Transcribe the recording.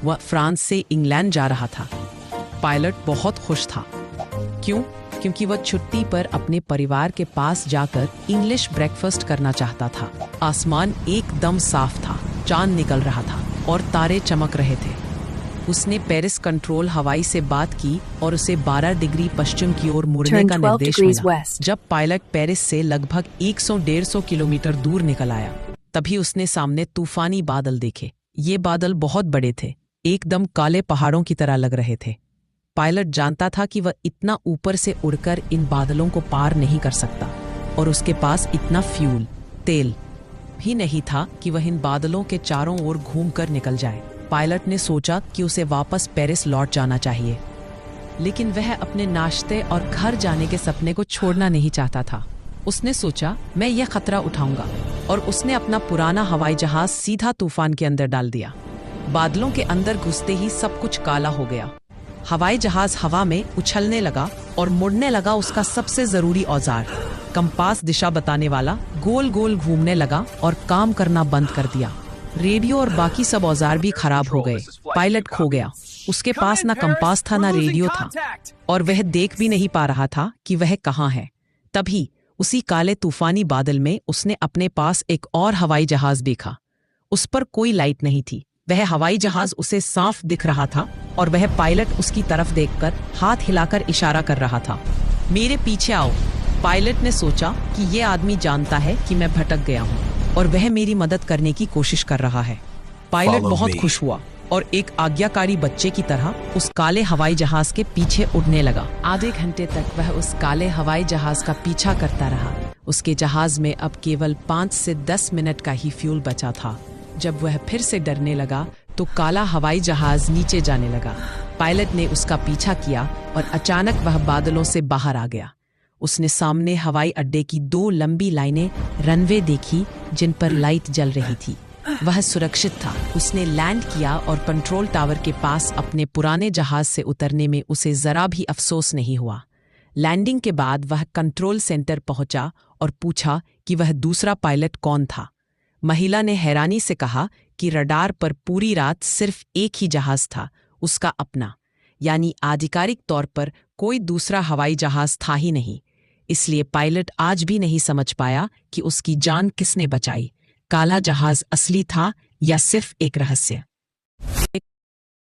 वह फ्रांस से इंग्लैंड जा रहा था। पायलट बहुत खुश था। क्यों? क्योंकि वह छुट्टी पर अपने परिवार के पास जाकर इंग्लिश ब्रेकफास्ट करना चाहता था। आसमान एकदम साफ था, चांद निकल रहा था और तारे चमक रहे थे। उसने पेरिस कंट्रोल हवाई से बात की और उसे 12 डिग्री पश्चिम की ओर मुड़ने का निर्देश मिला। जब पायलट पेरिस से लगभग 100-150 किलोमीटर दूर निकल आया, तभी उसने सामने तूफानी बादल देखे। ये बादल बहुत बड़े थे, एकदम काले पहाड़ों की तरह लग रहे थे। पायलट जानता था कि वह इतना ऊपर से उड़कर इन बादलों को पार नहीं कर सकता और उसके पास इतना फ्यूल, तेल भी नहीं था कि वह इन बादलों के चारों ओर घूमकर निकल जाए। पायलट ने सोचा कि उसे वापस पेरिस लौट जाना चाहिए, लेकिन वह अपने नाश्ते और घर जाने के सपने को छोड़ना नहीं चाहता था। उसने सोचा, मैं यह खतरा उठाऊंगा, और उसने अपना पुराना हवाई जहाज सीधा तूफान के अंदर डाल दिया। बादलों के अंदर घुसते ही सब कुछ काला हो गया। हवाई जहाज हवा में उछलने लगा और मुड़ने लगा। उसका सबसे जरूरी औजार, कंपास दिशा बताने वाला, गोल गोल घूमने लगा और काम करना बंद कर दिया। रेडियो और बाकी सब औजार भी खराब हो गए। पायलट खो गया। उसके पास ना कंपास था, ना रेडियो था, और वह देख भी नहीं पा रहा था कि वह कहाँ है। तभी उसी काले तूफानी बादल में उसने अपने पास एक और हवाई जहाज देखा। उस पर कोई लाइट नहीं थी। वह हवाई जहाज उसे साफ दिख रहा था और वह पायलट उसकी तरफ देखकर हाथ हिलाकर इशारा कर रहा था। मेरे पीछे आओ। पायलट ने सोचा कि यह आदमी जानता है कि मैं भटक गया हूँ और वह मेरी मदद करने की कोशिश कर रहा है। पायलट बहुत खुश हुआ और एक आज्ञाकारी बच्चे की तरह उस काले हवाई जहाज के पीछे उड़ने लगा। आधे घंटे तक वह उस काले हवाई जहाज का पीछा करता रहा। उसके जहाज में अब केवल 5 से 10 मिनट का ही फ्यूल बचा था। जब वह फिर से डरने लगा तो काला हवाई जहाज नीचे जाने लगा। पायलट ने उसका पीछा किया और अचानक वह बादलों से बाहर आ गया। उसने सामने हवाई अड्डे की 2 लंबी लाइनें रनवे देखी जिन पर लाइट जल रही थी। वह सुरक्षित था। उसने लैंड किया और कंट्रोल टावर के पास अपने पुराने जहाज से उतरने में उसे जरा भी अफसोस नहीं हुआ। लैंडिंग के बाद वह कंट्रोल सेंटर पहुंचा और पूछा कि वह दूसरा पायलट कौन था। महिला ने हैरानी से कहा कि रडार पर पूरी रात सिर्फ एक ही जहाज था, उसका अपना, यानी आधिकारिक तौर पर कोई दूसरा हवाई जहाज था ही नहीं। इसलिए पायलट आज भी नहीं समझ पाया कि उसकी जान किसने बचाई। काला जहाज असली था या सिर्फ एक रहस्य।